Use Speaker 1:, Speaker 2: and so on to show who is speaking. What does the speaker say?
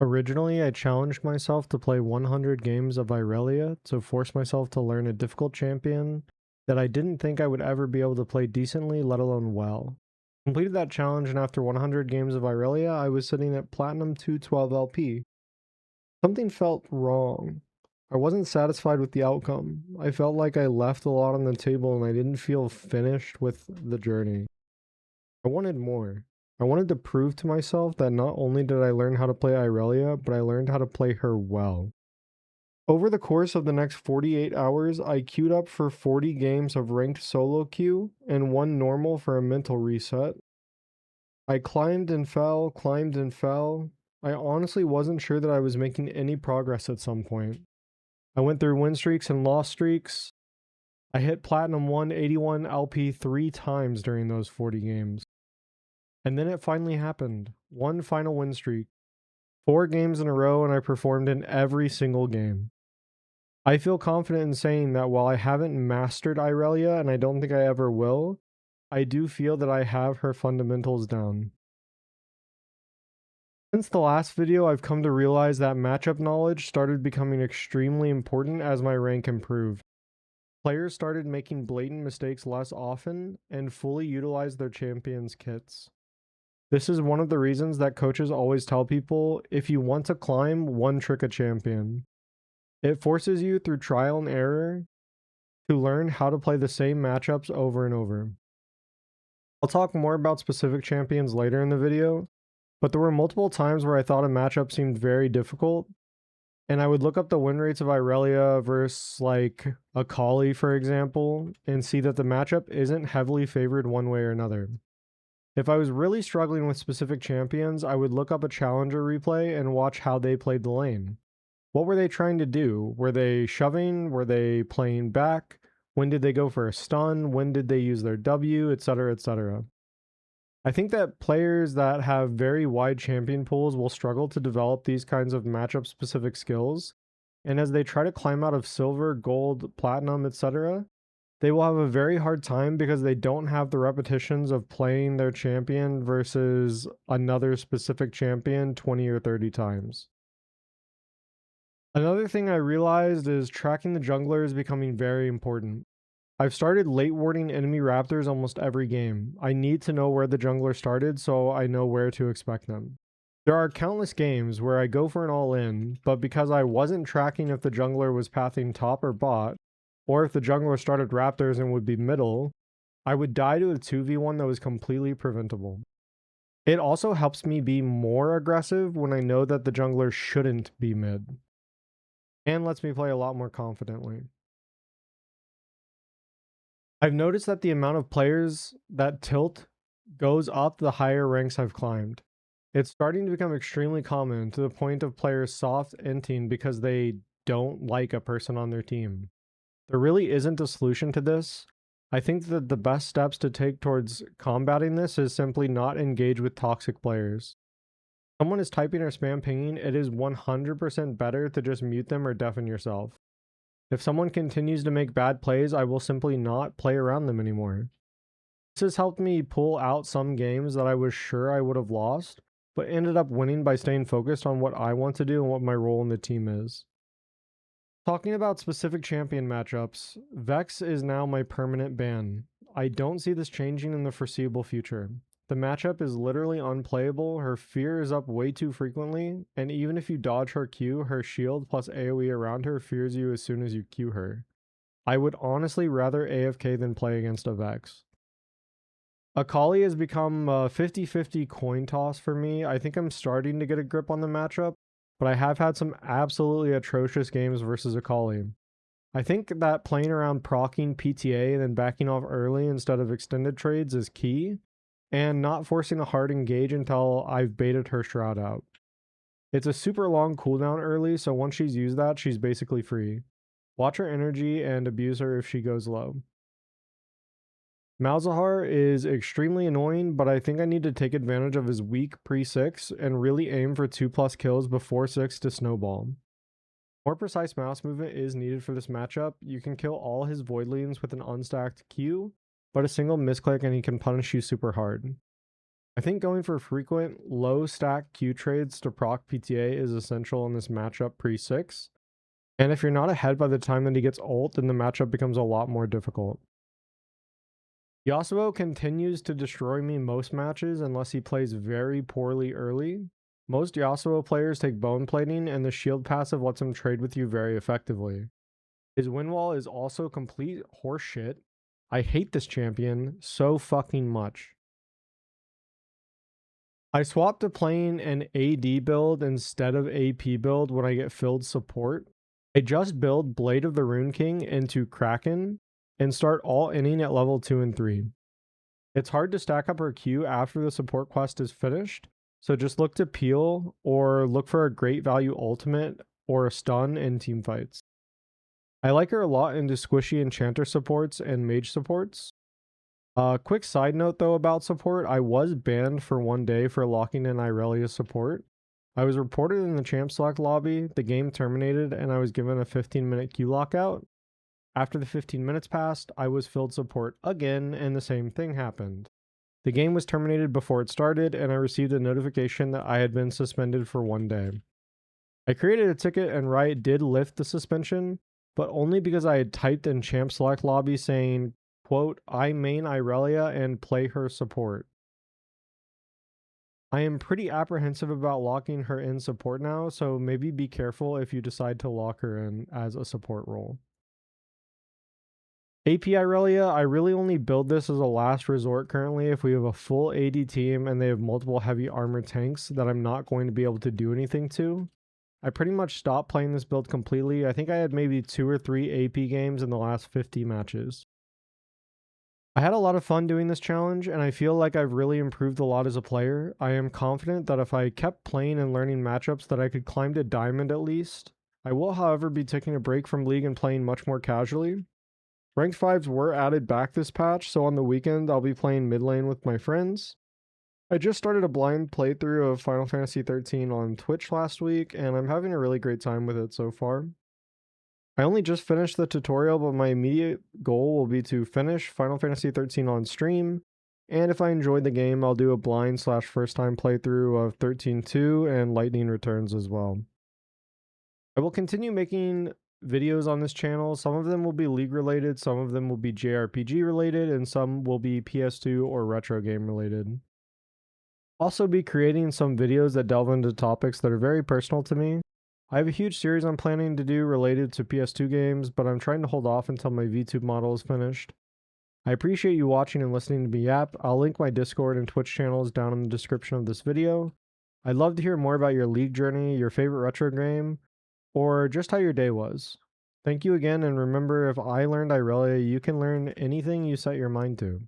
Speaker 1: Originally, I challenged myself to play 100 games of Irelia to force myself to learn a difficult champion that I didn't think I would ever be able to play decently, let alone well. Completed that challenge, and after 100 games of Irelia, I was sitting at Platinum 212 LP. Something felt wrong. I wasn't satisfied with the outcome. I felt like I left a lot on the table and I didn't feel finished with the journey. I wanted more. I wanted to prove to myself that not only did I learn how to play Irelia, but I learned how to play her well. Over the course of the next 48 hours, I queued up for 40 games of ranked solo queue and one normal for a mental reset. I climbed and fell, climbed and fell. I honestly wasn't sure that I was making any progress at some point. I went through win streaks and loss streaks. I hit Platinum 181 LP 3 times during those 40 games. And then it finally happened. One final win streak. 4 games in a row, and I performed in every single game. I feel confident in saying that while I haven't mastered Irelia, and I don't think I ever will, I do feel that I have her fundamentals down. Since the last video, I've come to realize that matchup knowledge started becoming extremely important as my rank improved. Players started making blatant mistakes less often and fully utilized their champions' kits. This is one of the reasons that coaches always tell people, if you want to climb, one trick a champion. It forces you through trial and error to learn how to play the same matchups over and over. I'll talk more about specific champions later in the video, but there were multiple times where I thought a matchup seemed very difficult, and I would look up the win rates of Irelia versus like Akali, for example, and see that the matchup isn't heavily favored one way or another. If I was really struggling with specific champions, I would look up a challenger replay and watch how they played the lane. What were they trying to do? Were they shoving? Were they playing back? When did they go for a stun? When did they use their W, etc., etc.? I think that players that have very wide champion pools will struggle to develop these kinds of matchup specific skills, and as they try to climb out of silver, gold, platinum, etc., they will have a very hard time because they don't have the repetitions of playing their champion versus another specific champion 20 or 30 times. Another thing I realized is tracking the jungler is becoming very important. I've started late warding enemy raptors almost every game. I need to know where the jungler started so I know where to expect them. There are countless games where I go for an all-in, but because I wasn't tracking if the jungler was pathing top or bot, or if the jungler started raptors and would be middle, I would die to a 2v1 that was completely preventable. It also helps me be more aggressive when I know that the jungler shouldn't be mid, and lets me play a lot more confidently. I've noticed that the amount of players that tilt goes up the higher ranks I've climbed. It's starting to become extremely common to the point of players soft inting because they don't like a person on their team. There really isn't a solution to this. I think that the best steps to take towards combating this is simply not engage with toxic players. If someone is typing or spam pinging, it is 100% better to just mute them or deafen yourself. If someone continues to make bad plays, I will simply not play around them anymore. This has helped me pull out some games that I was sure I would have lost, but ended up winning by staying focused on what I want to do and what my role in the team is. Talking about specific champion matchups, Vex is now my permanent ban. I don't see this changing in the foreseeable future. The matchup is literally unplayable, her fear is up way too frequently, and even if you dodge her Q, her shield plus AoE around her fears you as soon as you Q her. I would honestly rather AFK than play against a Vex. Akali has become a 50-50 coin toss for me. I think I'm starting to get a grip on the matchup, but I have had some absolutely atrocious games versus Akali. I think that playing around proccing PTA and then backing off early instead of extended trades is key, and not forcing a hard engage until I've baited her shroud out. It's a super long cooldown early, so once she's used that, she's basically free. Watch her energy and abuse her if she goes low. Malzahar is extremely annoying, but I think I need to take advantage of his weak pre-6 and really aim for 2+ kills before 6 to snowball. More precise mouse movement is needed for this matchup. You can kill all his voidlings with an unstacked Q, but a single misclick and he can punish you super hard. I think going for frequent, low stack Q trades to proc PTA is essential in this matchup pre-6. And if you're not ahead by the time that he gets ult, then the matchup becomes a lot more difficult. Yasuo continues to destroy me most matches unless he plays very poorly early. Most Yasuo players take bone plating, and the shield passive lets him trade with you very effectively. His win wall is also complete horseshit. I hate this champion so fucking much. I swapped to playing an AD build instead of AP build when I get filled support. I just build Blade of the Rune King into Kraken and start all inning at level 2 and 3. It's hard to stack up her Q after the support quest is finished, so just look to peel or look for a great value ultimate or a stun in team fights. I like her a lot into squishy enchanter supports and mage supports. Quick side note though about support, I was banned for 1 day for locking in Irelia support. I was reported in the champ select lobby, the game terminated, and I was given a 15-minute Q lockout. After the 15 minutes passed, I was filled support again, and the same thing happened. The game was terminated before it started, and I received a notification that I had been suspended for 1 day. I created a ticket and Riot did lift the suspension, but only because I had typed in champ select lobby saying, quote, I main Irelia and play her support. I am pretty apprehensive about locking her in support now, so maybe be careful if you decide to lock her in as a support role. AP Irelia, I really only build this as a last resort currently if we have a full AD team and they have multiple heavy armor tanks that I'm not going to be able to do anything to. I pretty much stopped playing this build completely. I think I had maybe 2 or 3 AP games in the last 50 matches. I had a lot of fun doing this challenge, and I feel like I've really improved a lot as a player. I am confident that if I kept playing and learning matchups that I could climb to Diamond at least. I will, however, be taking a break from League and playing much more casually. Ranked 5s were added back this patch, so on the weekend I'll be playing mid lane with my friends. I just started a blind playthrough of Final Fantasy XIII on Twitch last week, and I'm having a really great time with it so far. I only just finished the tutorial, but my immediate goal will be to finish Final Fantasy XIII on stream, and if I enjoyed the game, I'll do a blind / first time playthrough of 13.2 and Lightning Returns as well. I will continue making videos on this channel. Some of them will be League related, some of them will be JRPG related, and some will be PS2 or retro game related. Also be creating some videos that delve into topics that are very personal to me. I have a huge series I'm planning to do related to PS2 games, but I'm trying to hold off until my VTube model is finished. I appreciate you watching and listening to me yap. I'll link my Discord and Twitch channels down in the description of this video. I'd love to hear more about your League journey, your favorite retro game, or just how your day was. Thank you again, and remember, if I learned Irelia, you can learn anything you set your mind to.